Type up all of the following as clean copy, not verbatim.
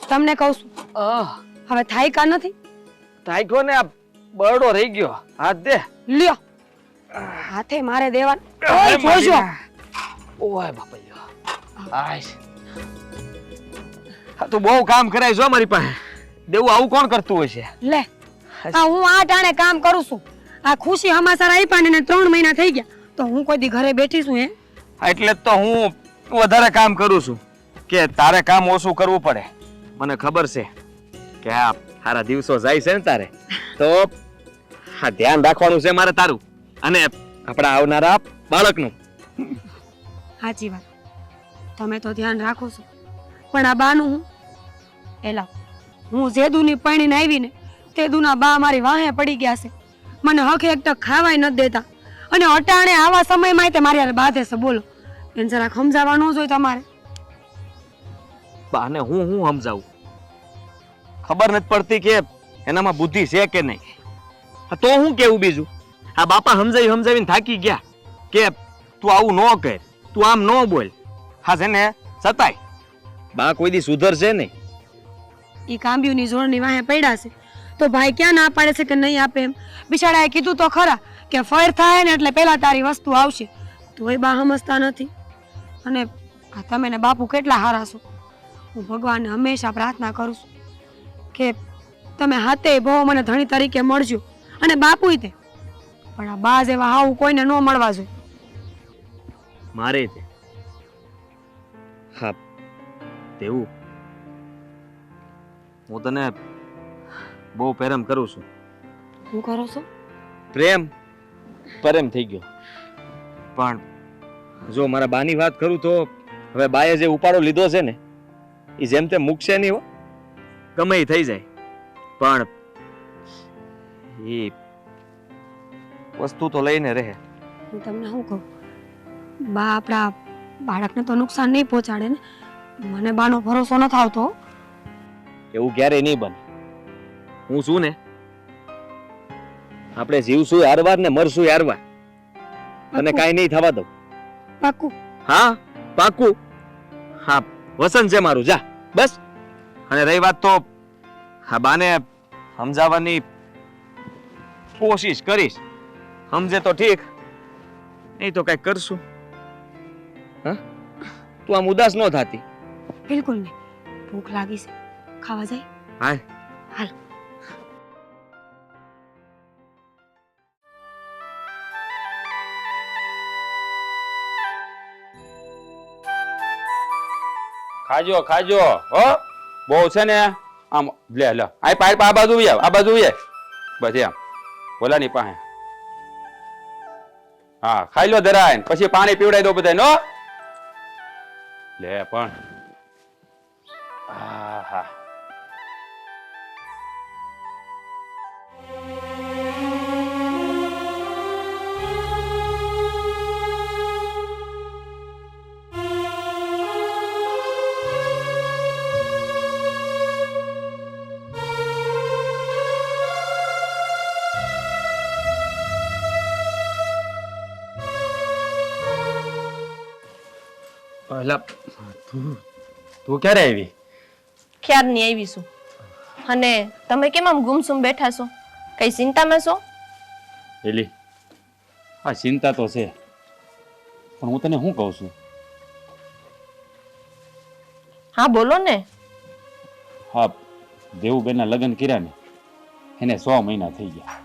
તમને કહું છું હવે થાય કા નથી? થાક્યો ને, આ બરડો રહી ગયો. હાથ દે. લ્યો હાથે મારે દેવા. ઓય જોજો. ઓય બાપા. આય હા, તું બહુ કામ કરાય છો મારી પાસે. દેવું આવું કોણ કરતું હોય છે? લે હા, હું આ ટાણે કામ કરું છું. આ ખુશી હમાસર આપ્યા ને 3 મહિના થઈ ગયા તો હું કોઈ દી ઘરે બેઠી છું હે? એટલે જ તો હું વધારે કામ કરું છું કે તારે કામ ઓછું કરવું પડે. મને ખબર છે કે આ સારા દિવસો જાય છે ને તારે, તો હા ધ્યાન રાખવાનું છે મારે તારું અને આપણા આવનારા બાળકનું. સાચી વાત, તમે તો ધ્યાન રાખો છો, પણ આ બાનું હું એલા હું જેદુની પૈણીને આવીને તેદુના બા મારી વાહે પડી ગયા છે. મને હકે એક ટક ખાવાય નથી દેતા અને અટાણે આવા સમયમાં તે મારી હારે બાધે છે. બોલો એને જરાક સમજાવવા ન જોઈએ તમારે? બાને હું સમજાવું? ખબર નથી પડતી કે એનામાં બુદ્ધિ છે કે નહીં. તો હું કેવું બીજું? આ બાપા સમજાવીને થાકી ગયા કે તું આવું ન કર, તું આમ ન બોલ. હા છે ને સતાય બા કોઈ દી સુધરશે નહીં. એ કાંબીઓની જોડની વાહે પડ્યા છે તો ભાઈ ક્યાં ના પાડે છે કે નહીં આપે એમ? બિચારાએ કીધું તો ખરા કે ફળ થાય ને એટલે પેલા તારી વસ્તુ આવશે, તોય બા સમજતા નથી. અને આ તમે ને બાપુ કેટલા હારા છો. હું ભગવાનને હંમેશા પ્રાર્થના કરું છું કે તમે હાથે બહુ મને ધણી તરીકે મળજો અને બાપુય તે, પણ આ બા જેવા હાવ કોઈને ન મળવા જોઈએ. મારે તે હા તેવું હું તને બહુ પ્રેમ કરું છું. હું કરો છો? પ્રેમ થઈ ગયો. પણ જો મારા બાની વાત કરું તો હવે બાએ જે ઉપાડો લીધો છે ને એ જેમ તેમ મૂકશે નહીં હો, ગમે એ થઈ જાય. પણ એ વસ્તુ તો લઈને રહે. હું તમને શું કહું, બા આપણા બાળકને તો નુકસાન નહીં પહોંચાડે ને? મને બાનો ભરોસો નથી આવતો. એવું ક્યારેય નહીં બને. હું છું ને, આપણે જીવશું હારવાર ને મરશું હારવાર, અને કાંઈ નહીં થવા દઉં. પાક્કું? હા પાક્કું. હા વસન છે મારું, જા બસ. અને રહી વાત તો હા બાને સમજાવવાની કોશિશ કરીશ, સમજે તો ઠીક, નહીં તો કઈ કરશું. હા તું આમ ઉદાસ ન થાતી. બિલકુલ નહીં. ભૂખ લાગી છે, ખાવા જાય? હાલ હાલ. ખાજો હો, બહુ છે ને આમ. લે આ બાજુ આ બાજુ બસ એમ બોલાની પાસે. હા ખાઈ લો ધરાય, પછી પાણી પીવડાવી દો બધા નો. લે પણ હા તું ક્યારે આવી? ક્યારની આવી છું. અને તમે કેમ આમ ગુમસુમ બેઠા છો? કઈ ચિંતામાં છો? એલી હા ચિંતા તો છે, પણ હું તને શું કહું છું? હા બોલો ને. હા દેવુબેનના લગ્ન કર્યા ને એને 100 મહિના થઈ ગયા.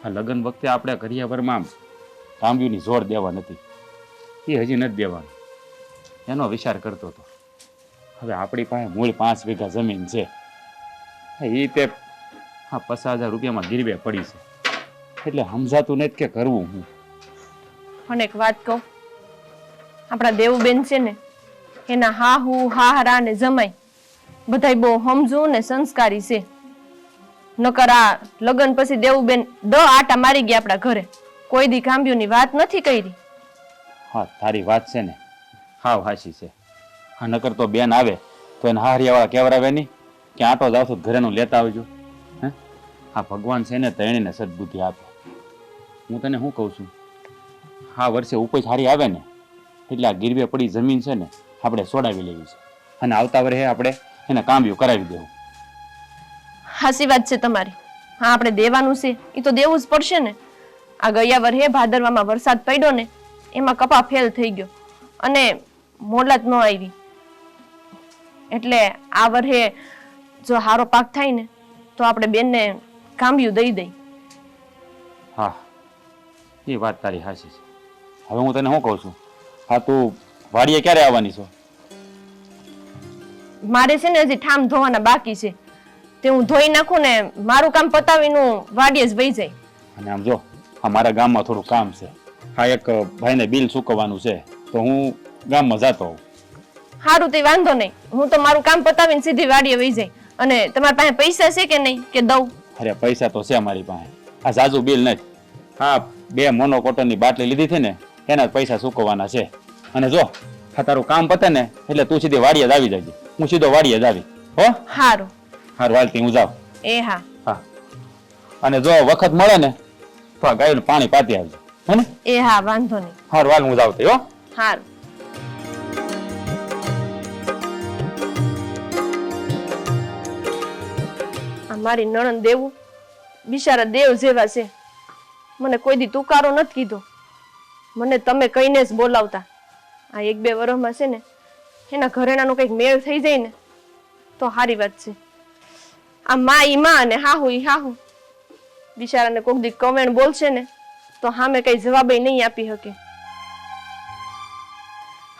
આ લગ્ન વખતે આપણે કરિયાવરમાં આમ તાંબ્યુની જોડ દેવા નથી, એ હજી નથી દેવાનું, એનો વિચાર કરતો હતો. હવે આપણી પાસે મૂળ 5 વીઘા જમીન છે, એ તે હા 50,000 રૂપિયામાં ગીરવે પડી છે, એટલે સમજાતું નથી કે કરવું હું. પણ એક વાત કહું, આપણા દેવુબેન છે ને એના હાહુ હાહરા ને જમાઈ બધાય બહુ સમજુ ને સંસ્કારી છે. નકર આ લગ્ન પછી દેવુબેન 10 આટા મારી ગયા આપણા ઘરે, કોઈ દી કાંબ્યુની વાત નથી કરી. હા તારી વાત છે ને હાવ હાચી છે. હા નકર તો બેન આવે તો એને હારિયાવાળા કહેવરાવે નહીં કે આટો જાવ તો ઘરેનું લેતા આવજો. હે હા ભગવાન છે ને તેણીને સદબુદ્ધિ આપે. હું તને શું કહું છું, હા વર્ષે ઉપજ હારી આવે ને એટલે આ ગીરવે પડી જમીન છે ને આપણે છોડાવી લેવી છે. અને આવતા વર્ષે આપણે એને કામયું કરાવી દેવું. હાસી વાત છે તમારી. હા, આપણે દેવાનું છે એ તો દેવું જ પડશે ને. આ ગયા વર્ષે ભાદરવામાં વરસાદ પડ્યો ને એમાં કપા ફેલ થઈ ગયો અને મોલાત ન આવી. એટલે આ વર્ષે જો સારો પાક થાય ને તો આપણે બેનને કાંબિયું દઈ દઈ. હા, એ વાત તારી હાચી છે. હવે હું તને શું કહું છું, હા તું વાડીએ ક્યારે આવવાની છો? મારે છે ને હજી ઠામ ધોવાના બાકી છે, તે હું ધોઈ નાખું ને મારું કામ પતાવીને વાડીએ જ વહી જાય. અને આમ જો, હા મારા ગામમાં થોડું કામ છે. હા, એક ભાઈને બિલ ચૂકવવાનું છે તો હું ગામમાં જતો હોઉં. સારું, તે વાંધો નહીં. હું તો મારું કામ પતાવીને સીધી વાડીએ વહી જાય. અને તમારી પાસે પૈસા છે કે નહીં કે દઉં? અરે પૈસા તો છે મારી પાસે, આ ઝાઝુ બિલ નથી. હા, 2 મોનોકોટનની બાટલી લીધી હતી ને એના જ પૈસા ચૂકવવાના છે. અને જો હા તારું કામ પતે ને એટલે તું સીધી વાડીએ જ આવી જજે. હું સીધો વાડીએ જ આવી. હો સારું. હારું, હાલતી હું જાઉં. એ હા. હા, અને જો વખત મળે ને તો આ ગાયનું પાણી પાતી આવજો, હે ને? એ હા, વાંધો નહીં. હારું, હાલ હું જાઉં. હો સારું. આ મારી નણંદ દેવું બિચારા દેવ જેવા છે. મને કોઈ દી તુકારો નથી કીધો, મને તમે કહીને જ બોલાવતા. આ 1-2 વર્ષમાં છે ને એના ઘરેણાનો કંઈક મેળ થઈ જાય ને તો સારી વાત છે. આ માં ઈ માં અને હાહુ ઈ હાહુ. બિચારાને કોક દી કમેણ બોલશે ને તો સામે કઈ જવાબ નહીં આપી શકે.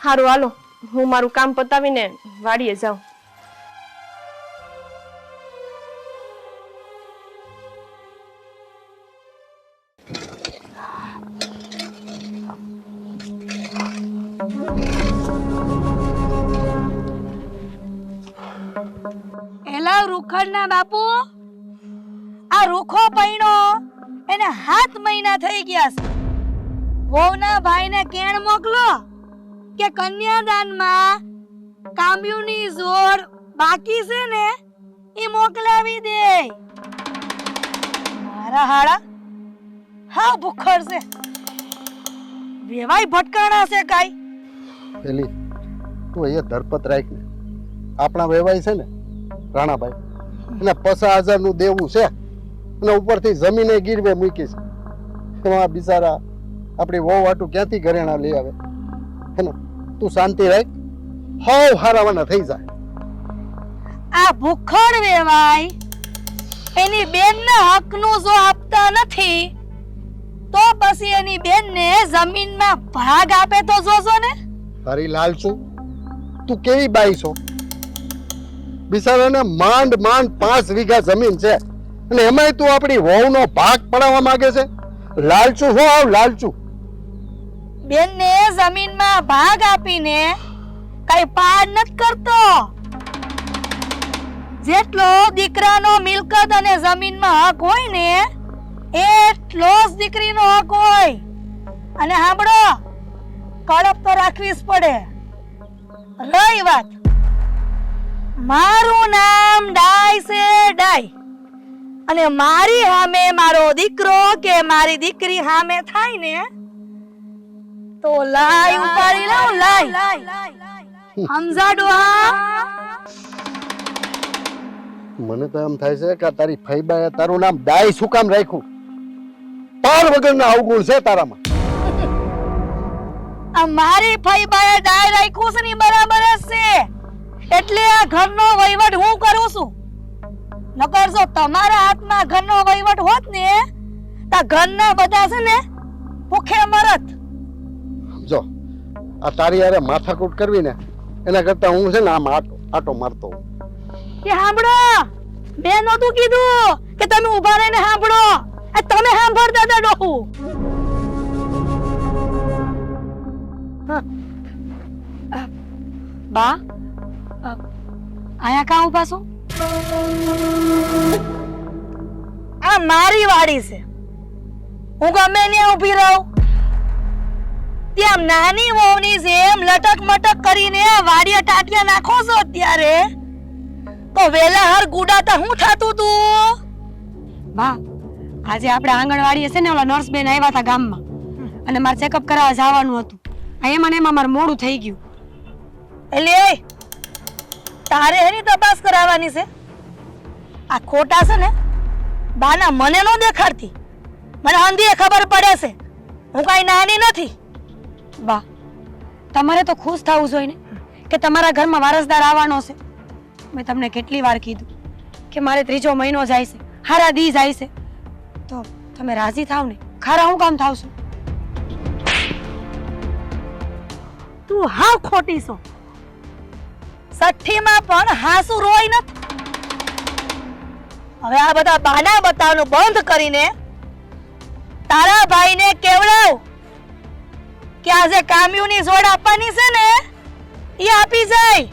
સારું, હાલો હું મારું કામ પતાવીને વાડીએ જાઉં. એલા રૂખડના બાપુ, આ રૂખો પૈણો એને 7 મહિના થઈ ગયા છે. વહુના ભાઈને કેણ મોકલો કે કન્યાદાનમાં કામ્યુની જોડ બાકી છે ને એ મોકલાવી દે. મારા હાડા હા ભૂખડ છે, વેવાય ભટકાણા છે કાઈ. પેલી તું અહીંયા ધરપત રાખ ને. આપણા વેવાય છે ને રાણાભાઈ, એટલે 50,000 નું દેવું છે અને ઉપરથી જમીને ગીરવે મૂકી છે. એમાં બિચારા આપણી વહુ વાટું ક્યાંથી ઘરેણા લઈ આવે? હે ને, તું શાંતિ રાખ, હાવ હારાવાના થઈ જાય. આ ભૂખડ વેવાય એની બેનને હકનું જો આપતા નથી તો પછી એની બેનને જમીનમાં ભાગ આપે તો જોજો ને. તારી લાલચું, તું કેવી બાઈ છો? બિચારાને માંડ 5 વીઘા જમીન છે અને એમાંય તું આપણી વહુનો ભાગ પડાવવા માંગે છે? લાલચું હો, આવ લાલચું. બેનને જમીનમાં ભાગ આપીને કઈ પાડ નથી કરતો. જેટલો દીકરાનો મિલકત અને જમીનમાં હક હોય ને એટલો જ દીકરીનો હક હોય. અને સાંભળો, કડપ તો રાખવી જ પડે. રહી વાત, મારું નામ ડાય છે ડાય, અને મારી સામે મારો દીકરો કે મારી દીકરી સામે થાય ને તો લાય ઉપાડી લઉં, લાય. સમજાડો? મને તો એમ થાય છે કે તારી ફઈબાએ તારું નામ ડાય શું કામ રાખ્યું? પાર વગરના અવગુણ છે તારામાં. આ મારી ફઈબાએ ડાય રાખ્યું છે ને બરાબર જ છે, એટલે આ ઘરનો વહીવટ હું કરું છું. નકર જો તમારા હાથમાં ઘરનો વહીવટ હોત ને તો ઘરના બધા છે ને ભૂખે મરત. જો આ તારી યારે માથાકૂટ કરવી ને એના કરતા હું છે ને આમ આટો મારતો હોઉં. કે સાંભળો, મેં નહોતું કીધું કે તમે ઊભા રહીને સાંભળો. આ તમે સાંભળતા હતા ડોહુ. બા, આયા કાં ઊભા છો? આ મારી વાડી છે, હું ગમે ત્યાં ઊભી રહું. ત્યાં નાની વહુની જેમ લટક મટક કરીને વાડીએ ટાટિયા નાખો છો ત્યારે તો વેલા હર ગુડાતા હું થાતું તું? બા, આજે આપણે આંગણવાડીએ છે ને ઓલા નર્સ બેન આવ્યા હતા ગામમાં અને મારે ચેકઅપ કરાવવા જવાનું હતું. એમાં ને એમાં મારું મોડું થઈ ગયું. એટલે તારે એની તપાસ કરાવવાની છે? આ ખોટા છે ને બાના મને ન દેખાડતી, મને અંધીએ ખબર પડે છે, હું કાંઈ નાની નથી. બા તમારે તો ખુશ થવું જોઈએ ને કે તમારા ઘરમાં વારસદાર આવવાનો છે. મેં તમને કેટલી વાર કીધું કે મારે 3જો મહિનો જાય છે, હારા દી જાય છે, તો તમે રાજી થાવ ને. ખારા હું કામ થાવ છું? તું હાવ ખોટી છો. સઠ્ઠીમાં પણ હાસુ રોય નથી. હવે આ બધા બહાના બતાવવાનું બંધ કરીને તારા ભાઈને કેવડાવ કે આજે કામ્યુની જોડ આપવાની છે ને એ આપી જાય.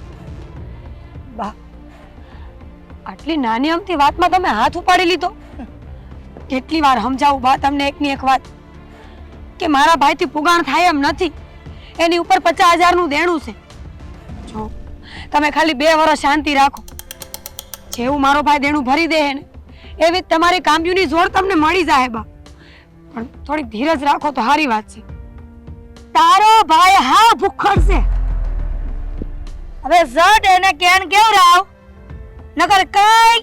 બા આટલી નાની અમથી વાતમાં તમે હાથ ઉપાડી લીધો. કેટલી વાર સમજાવું બા તમને એકની એક વાત કે મારા ભાઈથી પુગાણ થાય એમ નથી. એની ઉપર 50,000નું દેણું છે. જો તમે ખાલી 2 વર્ષ શાંતિ રાખો. જેવું મારો ભાઈ દેણું ભરી દે ને એવી જ તમારી કામયુની જોડ તમને મળી જાય બા. પણ થોડીક ધીરજ રાખો તો સારી વાત છે. તારો ભાઈ હા ભૂખડ છે. હવે ઝટ એને કેન કેવરાવ, નકર કઈ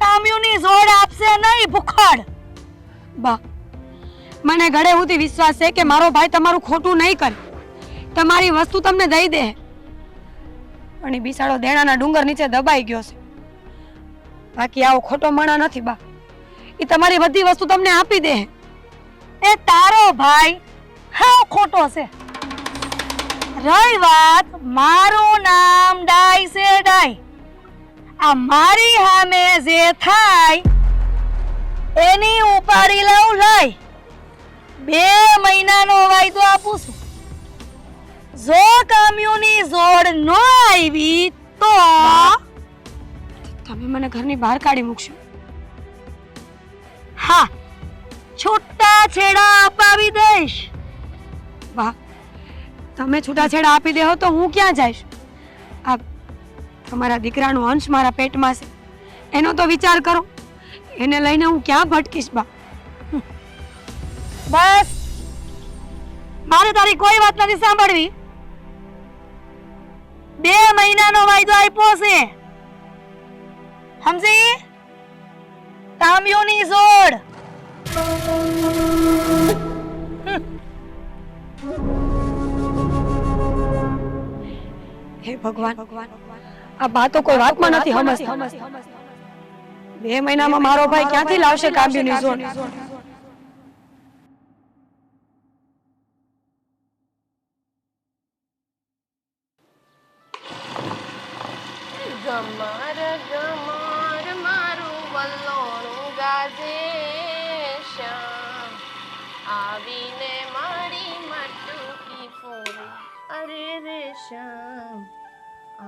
કામ્યુની જોડ આપશે નહીં ભૂખડ. બા મને ગળે સુધી વિશ્વાસ છે કે મારો ભાઈ તમારું ખોટું નહીં કરે. તમારી વસ્તુ તમને દઈ દે. પણ એ બિસાડો દેણાના ડુંગર નીચે દબાઈ ગયો છે. બાકી આવો ખોટો મણા નથી બા. એ તમારી બધી વસ્તુ તમને આપી દે. એ તારો ભાઈ હા ખોટો છે. રહી વાત મારું નામ ડાય છે ડાય. આ મારી સામે જે થાય એની ઉપાડી લઉં લઈ. 2 મહિનાનો વાયદો આપું છું. જો કામ્યુની જોડ ન આવી તો તમે મને ઘરની બહાર કાઢી મૂકશો. હા છૂટા છેડા અપાવી દઈશ. વાહ તમે છૂટાછેડા આપી દેહો તો હું ક્યાં જઈશ? આ તમારા દીકરાનો અંશ મારા પેટમાં છે, એનો તો વિચાર કરો. એને લઈને હું ક્યાં ભટકીશ બા? બસ મારે તારી કોઈ વાત નથી સાંભળવી. 2 મહિનાનો વાયદો આપ્યો છે, સમજી? કામ્યુની જોડ. હે ભગવાન, આ બા તો કોઈ વાતમાં નથી સમજતી. 2 મહિનામાં મારો ભાઈ ક્યાંથી લાવશે કામ્યુની જોડ? ગમાર ગમાર મારું વલ્લોણું ગાજે શ્યામ, આવીને મારી મટકી ફોડી. અરે રે શ્યામ,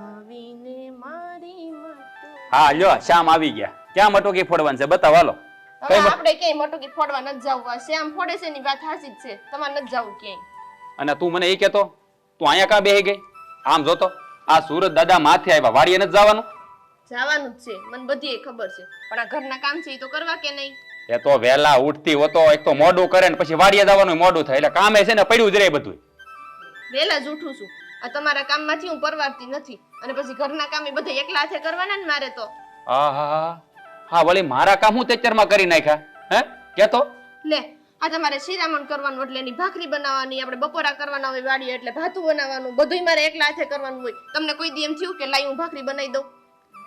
આવીને મારી મટકી. હા લ્યો શ્યામ આવી ગયા. ક્યાં મટોકી ફોડવાનું છે બતાવો હાલો. હવે આપણે ક્યાંય મટકી ફોડવા નથી જવું. આ શ્યામ ફોડે છે ની વાત હાચી જ છે. તમારે નથી જવું ક્યાંય. અને તું મને એ કહેતો તું અહીંયા કા બેહી ગઈ? આમ જોતો આ સુરત દાદા માથે આવ્યા, વાડીએ નથી જવાનું? જવાનું જ છે, મને બધી ખબર છે, પણ આ ઘરના કામ છે એ તો કરવા કે નહીં? એ તો વહેલા ઉઠતી હોતો એક તો મોડું કરે ને પછી વાડીએ જવાનું મોડું થાય, એટલે કામે છે ને પડ્યું જ રહે બધું. વહેલા જ ઉઠું છું. આ તમારા કામમાંથી હું પરવારતી નથી, અને પછી ઘરના કામ એ બધા એકલા હાથે કરવાના ને મારે તો. આહા હા વળી મારા કામ હું તેચરમાં કરી નાખ્યા હે કેતો? લે આ તમારે શિરામણ કરવાનું એટલે એની ભાખરી બનાવવાની, આપણે બપોરા કરવાના હોય વાડીએ એટલે ભાતું બનાવવાનું, બધુંય મારે એકલા હાથે કરવાનું હોય. તમને કોઈ દી એમ થયું કે લાઈ હું ભાખરી બનાવી દઉં?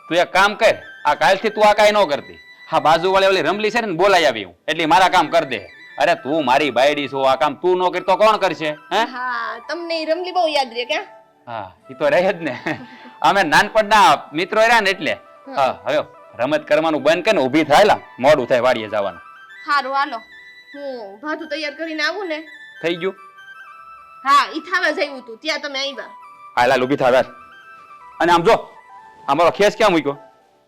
તું એક કામ કર, આ કાલથી તું આ કાંઈ ન કરતી. હા બાજુ વાળી ઓલી રમલી છે ને બોલાઈ આવી હું એટલે મારા કામ કરી દે. અરે તું મારી બાયડી છો, આ કામ તું ન કરતો કોણ કરશે? હે હા તમને ઈ રમલી બહુ યાદ રહે કે? હા એ તો રહે જ ને. અમે નાનપણના મિત્રો રહ્યા ને એટલે. હા હવે રમત કરવાનું બંધ કર ને ઊભી થાયલા, મોડું થાય વાડીએ જવાનું. હારું હાલો, હું ભાતું તૈયાર કરીને આવું ને. થઈ ગયું? હા ઈ થાવા જયું તું ત્યાં તમે આવ્યા. હાલા ઊભી થા. અને આમ જો અમારો ખેસ ક્યાં મૂક્યો?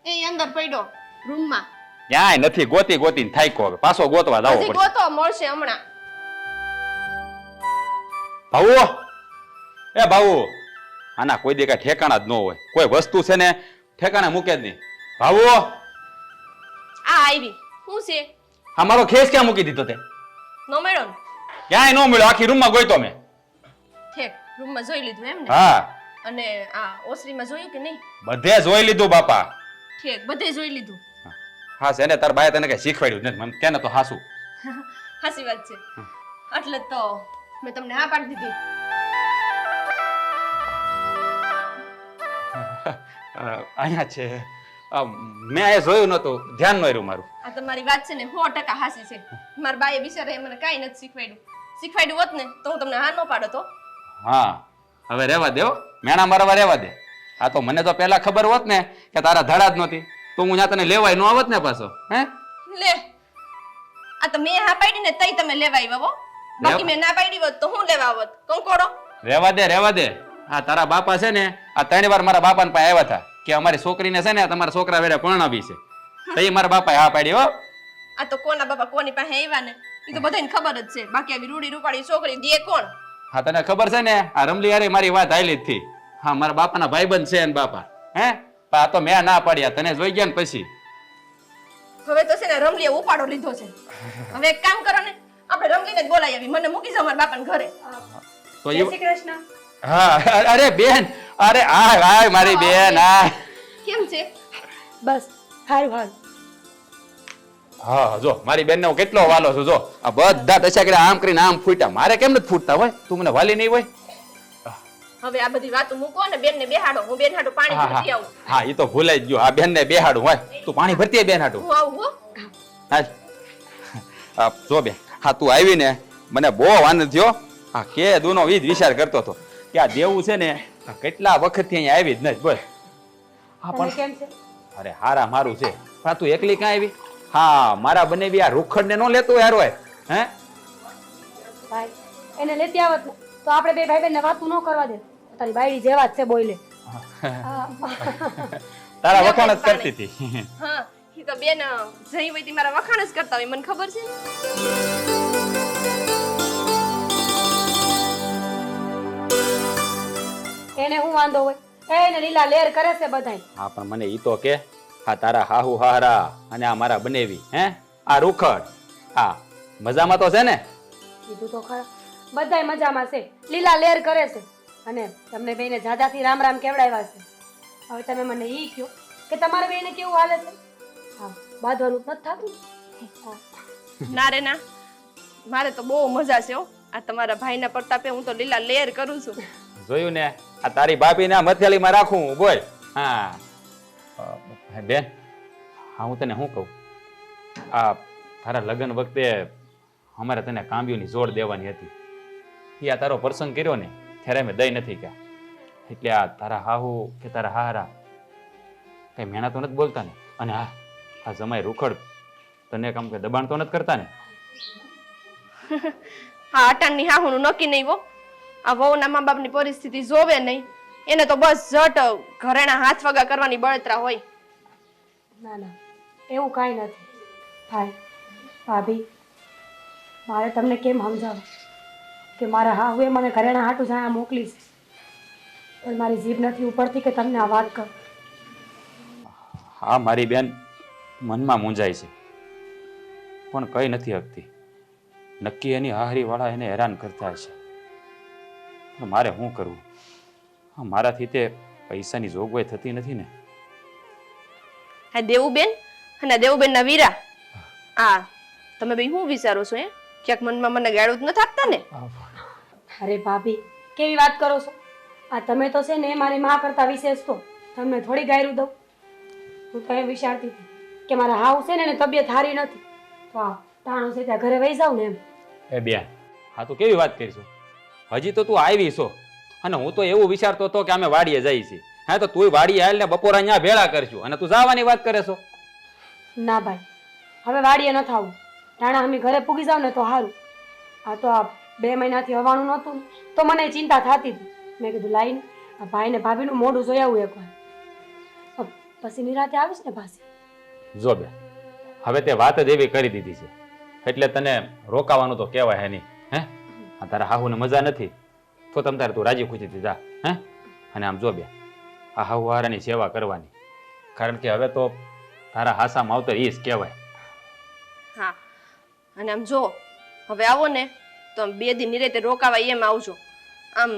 એ અંદર પડ્યો રૂમમાં. ક્યાંય નથી, ગોતી ગોતીને થાક્યો, હવે પાછો ગોતવા જાવો હજી પડશે. ગોતો મળશે હમણાં. ભાઉ એ ભાઉ, આના કોઈ દે કઈ ઠેકાણા જ ન હોય, કોઈ વસ્તુ છે ને ઠેકાણે મૂકે જ નહીં. ભાઉ આ આવી શું છે? આ મારો ખેસ ક્યાં મૂકી દીધો તે? નો મળ્યો ને? ક્યાંય ન મળ્યો, આખી રૂમમાં ગોઈતો મેં. ઠેક રૂમમાં જોઈ લીધું એમ ને? હા અને આ ઓસરીમાં જોયું કે નહીં? બધે જોઈ લીધું બાપા. ઠીક, બધે જોઈ લીધું. હા છે ને, તાર બાએ તને કઈ શીખવાડ્યું નથી, મને કે ને તો હાસું. હાસી વાત છે. એટલે તો મેં તમને હા પાડી દીધી. અહીંયા છે. મેં અહીંયા જોયું નતું, ધ્યાન ન રહ્યું મારું. આ તમારી વાત છે ને 100% હાસી છે. મારા બાએ બિચારે મને કાંઈ નથી શીખવાડ્યું. શીખવાડ્યું હોત ને તો હું તમને હા ન પાડત હો. હા હવે રહેવા દે હો, મેણા મારવા રહેવા દે. આ તો મને તો પહેલા ખબર હોત ને કે તારા ધડા જ નહોતી તો હું ત્યાં તને લેવાય ન આવત ને પાછો. હે લે, આ તો મેં હા પાડી ને તઈ તમે લેવા આવ્યા હો. બાકી મેં ના પાડી હોત તો હું લેવા આવત? કંકોડો. રહેવા દે, રહેવા દે. આ તારા બાપા છે ને, આ 3 વાર મારા બાપાને પાસે આવ્યા હતા કે અમારી છોકરીને છે ને તમારા છોકરા વેરે પરણાવી છે. તઈ મારા બાપાએ હા પાડી હો. આ તો કોના બાપા કોની પાસે આવ્યા ને એ તો બધાને ખબર જ છે. બાકી આવી રૂડી રૂપાળી છોકરી દે કોણ? હા તને ખબર છે ને, આ રમલી યાર મારી વાત હાલી જ થી. હા મારા બાપાના ભાઈબંધ છે ને બાપા. હે આ તો મેં ના પાડ્યા, તને જોઈ ગયા ને પછી. હવે તો છે ને રમલીએ ઉપાડો લીધો છે. હવે એક કામ કરો ને, આપણે રમલીને જ બોલાવી આવી. મને મૂકી જાવ મારા બાપાને ઘરે. તો જય શ્રી કૃષ્ણ. હા અરે બેન, અરે આ મારી બેન. આ કેમ છે? બસ સારું હાલ. હા જો મારી બેન ને હું કેટલો વાલો છું. જો આ બધા દશા કર્યા, આમ કરીને આમ ફૂટ્યા. મારે કેમ નથી ફૂટતા હોય? તું મને વાલી નહીં હોય? હવે આ બધી વાતો મૂકો ને બેનને બેહાડો. હું બેન હાટુ પાણી ભરતી આવું. હા એ તો ભૂલાઈ જ ગયું. આ બેન ને બેહાડું હોય. તું પાણી ભરતી બેન હાટું. હું આવું હો. હા જો બેન, હા તું આવી ને મને બહુ આનંદ થયો. હા કે દુનો વીજ વિચાર કરતો હતો કે આ દેવું છે ને કેટલા વખત થી અહીંયા આવી જ નથી. બસ હા તને પણ કેમ છે? અરે હારા મારું છે. પણ તું એકલી ક્યાં આવી? હા મારા બનેવી આ રૂખડ ને નો લેતો યાર હોય. હે ભાઈ એને લેતી આવત ને તો આપણે બે ભાઈ બહેનને વાતું ન કરવા દે. તારી બાયડી જેવા જ છે બોલે. તારા વખાણ જ કરતી હતી. હા ઈ તો બેન જઈ હોય તી મારા વખાણ જ કરતા હોય મને ખબર છે. એને હું વાંધો હોય? એને લીલા લેર કરે છે બધાય. હા પણ મને ઈ તો કે હા તારા હાહુ હારા અને આ મારા બનેવી હે આ રૂખડ હા મજામાં તો છે ને? કીધું તો ખરા, બધાય મજામાં છે. લીલા લેર કરે છે અને તમને બેને જાજાથી રામ રામ કેવડાવ્યા છે. હવે તમે મને ઈ કહો કે તમારા બેને કેવું હાલે છે? હા બાંધવાનું જ નથી થતું. ના રે ના, મારે તો બહુ મજા છે હો. આ તમારા ભાઈના પ્રતાપે હું તો લીલા લેર કરું છું. જોયું ને, આ તારી ભાભીને મથેલીમાં રાખું બોલ. હા બેન, હા હું તને શું કહું, આ તારા લગ્ન વખતે અમારે તને કાંબીઓની જોડ દેવાની હતી. એ આ તારો પ્રસંગ કર્યો ને ત્યારે અમે દઈ નથી ગયા. એટલે આ તારા હાહુ કે તારા હારા કઈ મેણા તો નથી બોલતા ને? અને હા આ જમાઈ રૂખડ તને કામ કે દબાણ તો નથી કરતા ને? હા અટાણની હાહુનું નક્કી નહીં હો. આ વહુના મા બાપની પરિસ્થિતિ જોવે નહીં, એને તો બસ જટ ઘરેણા હાથ વગા કરવાની બળતરા હોય. ના ના એવું કાંઈ નથી. ભાઈ ભાભી મારે તમને કેમ સમજાવું કે મારા હાહુએ મને ઘરેણા હાટું જાય મોકલી છે, પણ મારી જીભ નથી ઉપડતી કે તમને આ વાત કરું. હા મારી બેન મનમાં મૂંઝાય છે પણ કઈ નથી શકતી. નક્કી એની હાહરી વાળા એને હેરાન કરતા છે. મારે શું કરવું? મારાથી તે પૈસાની જોગવાઈ થતી નથી ને. હા દેવુબેન અને દેવુબેનના વીરા, આ તમે બે શું વિચારો છો? ક્યાંક મનમાં મને ગાળું જ નથી આપતા ને? અરે ભાભી કેવી વાત કરો છો? આ તમે તો છે ને મારી માં કરતા વિશેષ તો તમને થોડી ગાયરું દઉં. હું તો એમ વિચારતી હતી કે મારા હાવ છે ને એને તબિયત સારી નથી તો આ ટાણું છે ત્યાં ઘરે વહી જાવ ને એમ. એ બેન હા તું કેવી વાત કરીશું? હજી તો તું આવી છો અને હું તો એવું વિચારતો હતો કે અમે વાડીએ જઈએ છીએ. હા તો તું વાડીએ હાલ ને બપોરે અહીંયા ભેળા કરશું અને તું જવાની વાત કરે છો? ના ભાઈ હવે વાડીએ ન થાવું. ટાણા અમે ઘરે પૂગી જાવ ને તો સારું. આ તો આ 2 મહિનાથી હવાનું નહોતું તો મને ચિંતા થતી હતી. મેં કીધું લાઈને આ ભાઈ ને ભાભીનું મોઢું જોઈ આવું એકવાર, પછી નિરાતે આવીશ ને પાછી. જો બેન હવે તે વાત જ એવી કરી દીધી છે એટલે તને રોકાવાનું તો કહેવાય હે નહીં. હે આ તારા હાહુને મજા નથી તો તમ તારે તું રાજી ખુશીથી જા. હે અને આમ જો બેન આ હાહુ હારાની સેવા કરવાની, કારણ કે હવે તો તારા હાસા માવતર ઈ જ કહેવાય. હા અને આમ જો હવે આવો ને તો આમ 2 દી નિરેતે રોકાવા એમ આવજો. આમ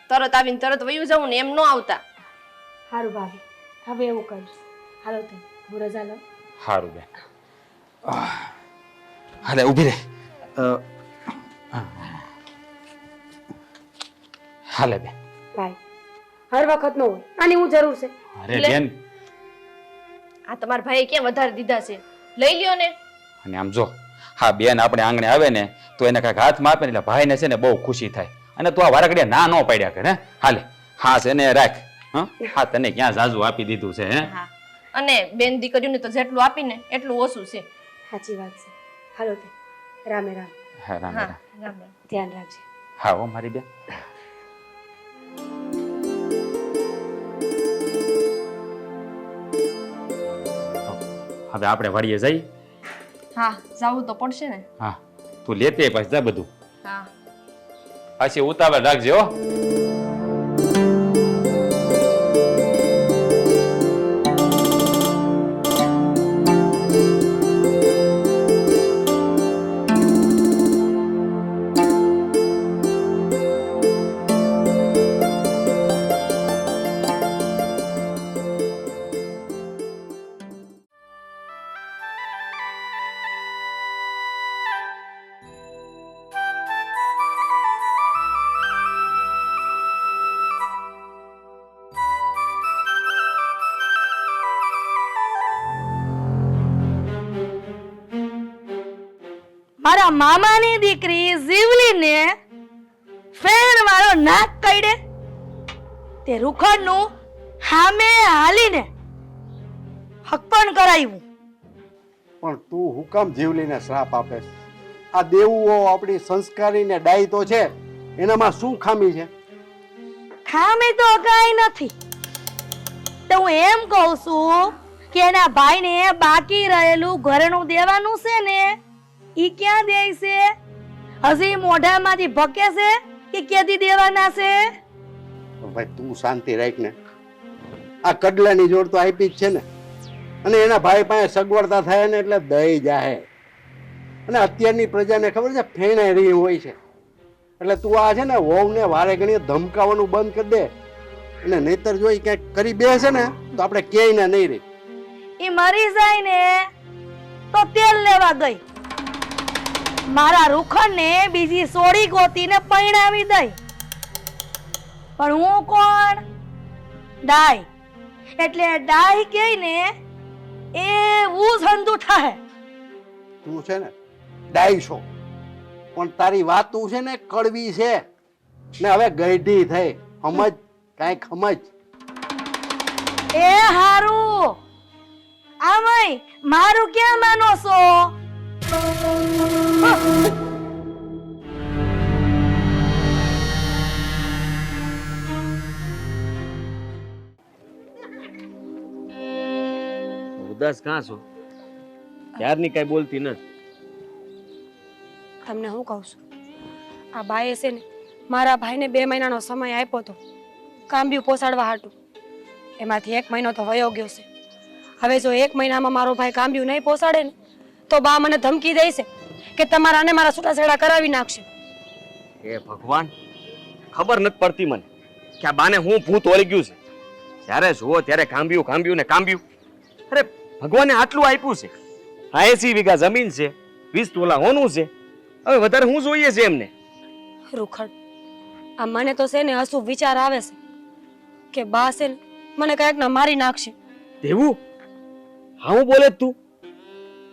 તરત આવીને તરત વયું જવું ને એમ ન આવતા. સારું ભાભી, હવે એવું કરીશ. હાલો તે હું રજા લઉં. સારું બેન. હાલે ઊભી રહે. હાલે બેન. ભાઈ હર વખત ન હોય, આની હું જરૂર છે. અરે લે. બેન, આ તમારા ભાઈએ ક્યાં વધારે દીધા છે? લઈ લ્યો ને. અને આમ જો, હા બેન આપણે આંગણે આવે ને તો એને કાંઈક હાથમાં આપે ને એટલે ભાઈને છે ને બહુ ખુશી થાય. અને તું આ વારાઘડિયા ના ન પાડ્યા કરે. હાલે હા છે ને રાખ. હા તને ક્યાં ઝાઝું આપી દીધું છે હે? હા, અને બેન દીકરીઓને તો જેટલું આપીને એટલું ઓછું છે. સાચી વાત છે. હાલો તે રામે રામ. હા રામ હા, રામ. રામ રામ. ધ્યાન રાખજે. હા હો મારી બેન. હવે આપણે વાડીએ જઈ. હા, જાવું તો પડશે ને. હા તું લેતે પાછ જા બધું. હા. પાછી ઉતાવળ રાખજે હો. મારા મામાની દીકરી જીવલીને ફેર મારો નાક કઈડે તે રૂખડનું સામે હાલીને હક પણ કરાવ્યું. પણ તું હુકમ જીવલીને શ્રાપ આપે છે? આ દેવુઓ આપણી સંસ્કારી ને ડાઈ તો છે, એનામાં શું ખામી છે? ખામી તો કઈ નથી. તો હું એમ કહું છું કે એના ભાઈને બાકી રહેલું ઘરનું દેવાનું છે ને, ઈ ક્યાં દે છે? હજી મોઢામાંથી ભકે છે કે કેદી દેવાના છે? ભાઈ તું શાંતિ રાખ ને. આ કડલાની જોડ તો આપી જ છે ને, અને એના ભાઈ પાસે સગવડતા થાય ને એટલે દઈ જાહે. અને અત્યારની પ્રજાને ખબર છે ફેણે રહી હોય છે, એટલે તું આ છે ને વહુને વારે ઘણીએ ધમકાવવાનું બંધ કરી દે. અને નહીતર જોઈ ક્યાંક કરી બેસે ને તો આપણે ક્યાંય ના નહીં રહી. ઈ મરી જાય ને તો તેલ લેવા ગઈ. મારા રૂખડને બીજી સોડી ગોતીને પરણાવી દઈ. પણ હું કોણ? ડાય. એટલે ડાય કે ને એવું જ હંધુ થાય. તું છે ને ડાઈ છો, પણ તારી વાતું છે ને કડવી છે ને હવે ગઈઢી થઈ. સમજ, કાંઈક સમજ. એ હારું, આમય મારું ક્યાં માનો છો? ઉદાસ કાં છો? ક્યારની કઈ બોલતી નથી. તમને હું કહું છું, આ બાએ છે ને મારા ભાઈને 2 મહિનાનો સમય આપ્યો હતો કાંબિયું પોસાડવા હાટું. એમાંથી 1 મહિનો તો વયો ગયો છે. હવે જો 1 મહિનામાં મારો ભાઈ કાંબિયું નહીં પોસાડે ને તો બા મને ધમકી દે છે કે તમારા અને મારા છૂટાછેડા કરાવી નાખશે. હે ભગવાન, ખબર નથી પડતી મને કે આ બાને હું ભૂત ઓળી ગયું છે. જ્યારે જુઓ ત્યારે કાંબિયું કાંબિયું ને કાંબિયું. અરે ભગવાને આટલું આપ્યું છે. 80 વીઘા જમીન છે, 20 તોલા હોનું છે. હવે વધારે હું જોઈએ છે એમને? રૂખડ, આ મને તો છે ને હસુ વિચાર આવે છે કે બા છે ને મને કઈક ના મારી નાખશે. દેવું, હા હું બોલે જ તું?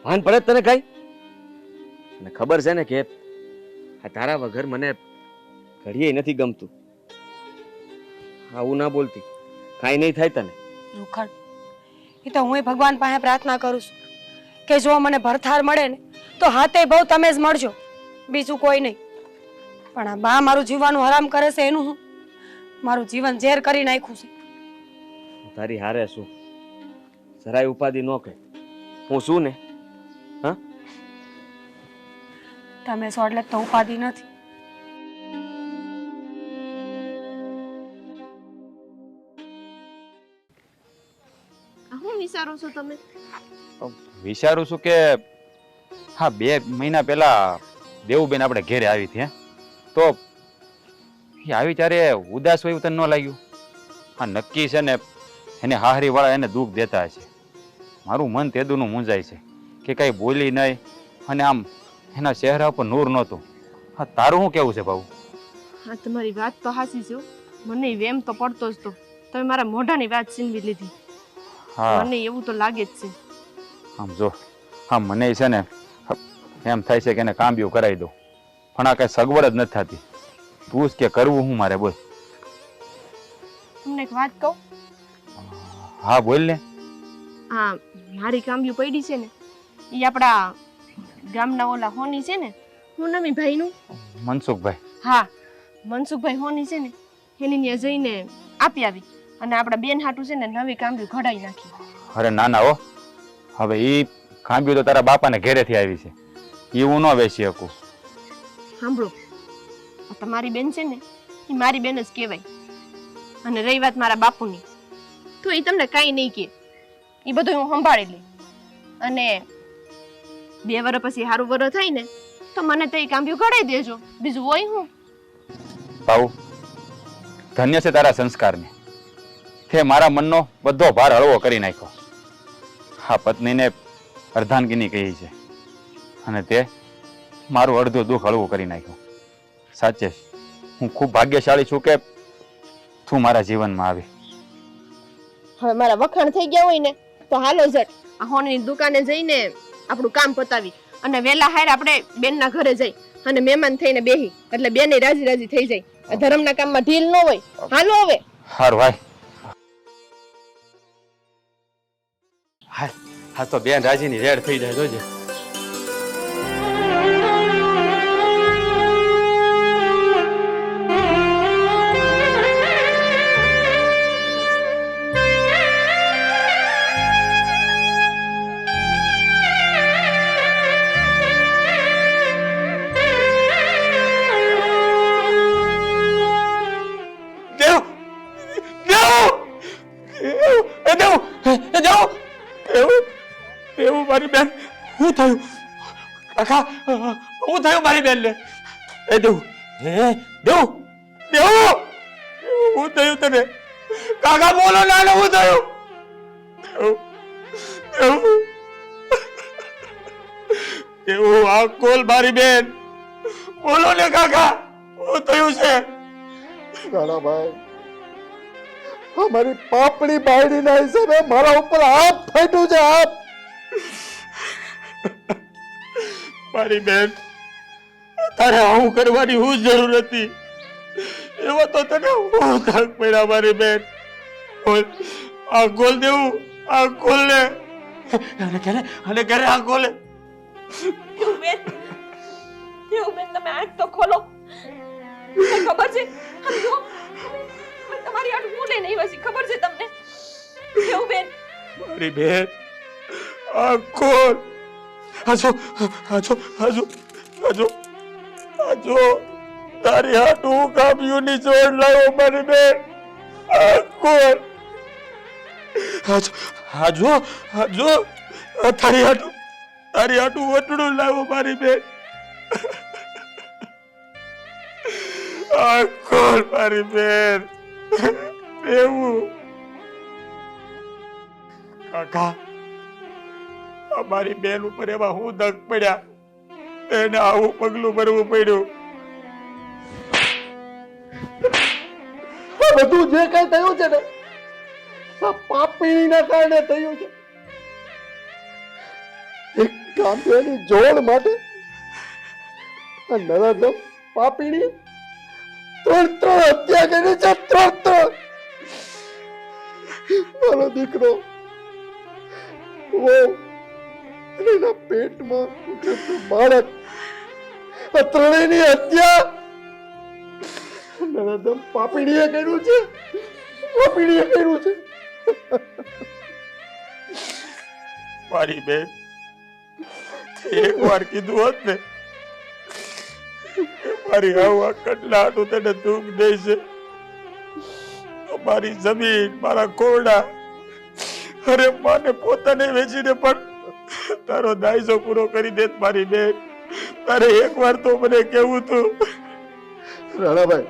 ભાન પડે તને કઈ? મને ખબર છે ને કે આ તારા વગર મને ઘડીએ નથી ગમતું. આવું ના બોલતી, કાંઈ નહીં થાય તને. રૂખડ, એ તો હું ભગવાન પાસે પ્રાર્થના કરું છું કે જો મને ભરથાર મળે ને તો હાથે બહુ તમે જ મળજો, બીજું કોઈ નહીં. પણ આ બા મારું જીવવાનું હરામ કરે છે એનું હું મારું જીવન ઝેર કરી નાખ્યું છે. તારી હારે શું? જરાય ઉપાધિ ન કહે. હું શું ને? હા, તમે છો એટલે તો ઉપાધિ નથી. હું વિચારો છો તમે? વિચારું છું કે હા 2 મહિના પહેલા દેવુબેન આપણે ઘેરે આવી હતી. તો એ આવી ત્યારે ઉદાસ હોય એવું તને ન લાગ્યું? હા નક્કી છે ને એને હાહરીવાળા એને દુઃખ દેતા હશે. મારું મન તેદુનું મૂંઝાય છે કે કાંઈ બોલી નહીં અને આમ એના ચહેરા ઉપર નૂર નહોતું. હા તારું શું કેવું છે ભાऊ? હા તમારી વાત તો હાચી છે હો. મને વેમ તો પડતો જ તો તમે મારા મોઢાની વાત છીનવી લીધી. હા મને એવું તો લાગે જ છે. આમ જો હા મને છે ને એમ થાય છે કે એને કાંબિયું કરાવી દઉં, પણ આ કાંઈ સગવડ જ નથી થતી. તું જ કે કરવું હું મારે બોલ. તમને એક વાત કહું? હા બોલ ને. હા મારી કાંબિયું પડી છે ને એ આપણા ગામના ઓલા હોની છે ને, હું નમી ભાઈનું. મનસુખભાઈ. હા મનસુખભાઈ હોની છે ને એની ત્યાં જઈને આપી આવી અને આપણા બેન હાટું છે ને નવી કાંબિયું ઘડાઈ નાખી. અરે ના ના હો, હવે એ કાંબિયું તો તારા બાપાને ઘેરેથી આવી છે, એ હું ન વેચી શકું. સાંભળો, આ તમારી બેન છે ને એ મારી બેન જ કહેવાય. અને રહી વાત મારા બાપુની, તો એ તમને કાંઈ નહીં કહે, એ બધું હું સંભાળી લઈ. અને 2 વર્ષ પછી સારું વરસ થાય ને તો મને તો એ કાંબિયું ઘડાઈ દેજો, બીજું હોય હું. ભાऊ ધન્ય છે તારા સંસ્કારને, તે મારા મનનો બધો ભાર હળવો કરી નાખ્યો. હા પત્નીને અર્ધાંગીની કહી છે અને તે મારું અડધું દુઃખ હળવું કરી નાખ્યું. સાચે હું ખૂબ ભાગ્યશાળી છું કે તું મારા જીવનમાં આવી. હવે મારા વખાણ થઈ ગયા હોય ને તો હાલો ઝટ આ હોની દુકાને જઈને આપણું કામ પતાવી અને વેલા હાર આપણે બેનના ઘરે જઈ અને મહેમાન થઈને બેહી એટલે બેને રાજી રાજી થઈ જાય. આ ધર્મના કામમાં ઢીલ ન હોય. હાલો હવે. હારું ભાઈ. હા હા તો બેન રાજીની રેડ થઈ જાય જોજે. મારી બેન શું થયું? કાકા શું થયું મારી બેન ને? એ દેવ દેવ દેવ શું થયું તને? કાકા બોલો ના શું થયું? દેવ આ કોલ મારી બેન બોલો ને કાકા શું થયું છે? રાણાભાઈ, અમારી પાપડી બાયડીના હિસાબે મારા ઉપર હાથ ફાટ્યું છે. હાથ મારી બેન તારે આવું કરવાની હું જરૂર હતી? એવો તો તને હું થાક પડ્યા મારી બેન. આ ગોલ દેવું આ ગોલ ને અને ઘરે આ ગોલે. બેન તમે આંખ તો ખોલો. ખબર છે સમજો તમારી આટ હું લઈને આવી હતી ખબર છે તમને? કેવું બેન? મારી બેન આ ગોલ આજો આજો આજો આજો આજો તારી હાટું કામ્યુની જોડ લાવ્યો મારી બેન. આ ગોલ આજો આજો આજો તારી હાટું વટડું લાવ્યો મારી બેન. આ ગોલ મારી બેન એવું કાકા અમારી બેન ઉપર એવા હું દગ પડ્યા એને આવું પગલું ભરવું પડ્યું. બધું જે કઈ થયું છે ને પાપીના કારણે થયું છે. એક કાંબિયાની જોડ માટે આ નરાધમ પાપીની 3 હત્યા કરી છે. 3 મારો દીકરો એના પેટમાં ઉઠેલું બાળક, આ ત્રણેયની હત્યા નરાધમ પાપીડીએ કર્યું છે. પાપીડીએ કર્યું છે. મારી બેન એક વાર કીધું હોત ને મારી આવા કટલા હાટું તને દુઃખ દે છે તો મારી જમીન મારા કોરડા અરે માને પોતાને વેચીને પણ તારો દાયજો પૂરો કરી દેત મારી બેન. તારે એક વાર તો મને કેવું તું. રાણાભાઈ,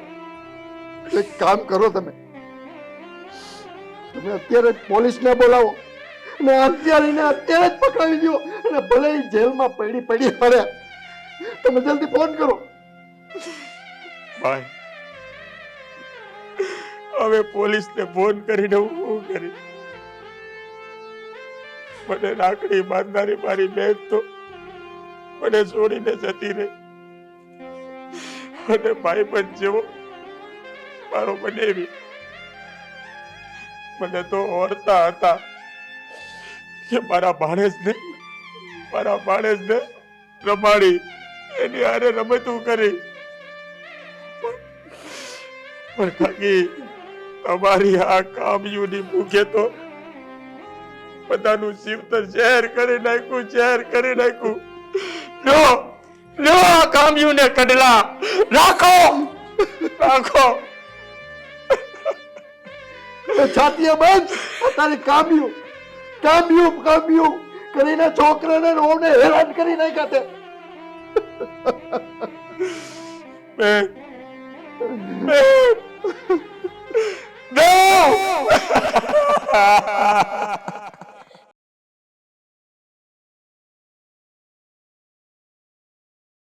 એક કામ કરો તમે અત્યારે જ પોલીસને બોલાવો અને અત્યારે જ પકડાવી દો અને ભલે ઈ જેલમાં પડી પડે તમે જલ્દી ફોન કરો. ભાઈ હવે પોલીસને ફોન કરીને હું શું કરી? મને રાખડી બાંધનારી મારી બેન તો મને છોડીને જતી રહી અને ભાઈબંધ જેવો મારો બનેવી મને તો ઓળતા હતા કે મારા ભાણેજને રમાડી એની હારે રમતું કરી. પણ કાકી તમારી આ કામયુની ભૂખે તો બધાનું જીવતર ઝેર કરી નાખ્યું. લ્યો આ કામયુને કડલા રાખો. છાતીએ બંધ તારી કામ્યું કરીને છોકરાને રોને હેરાન કરી નાખ્યા તે. બેન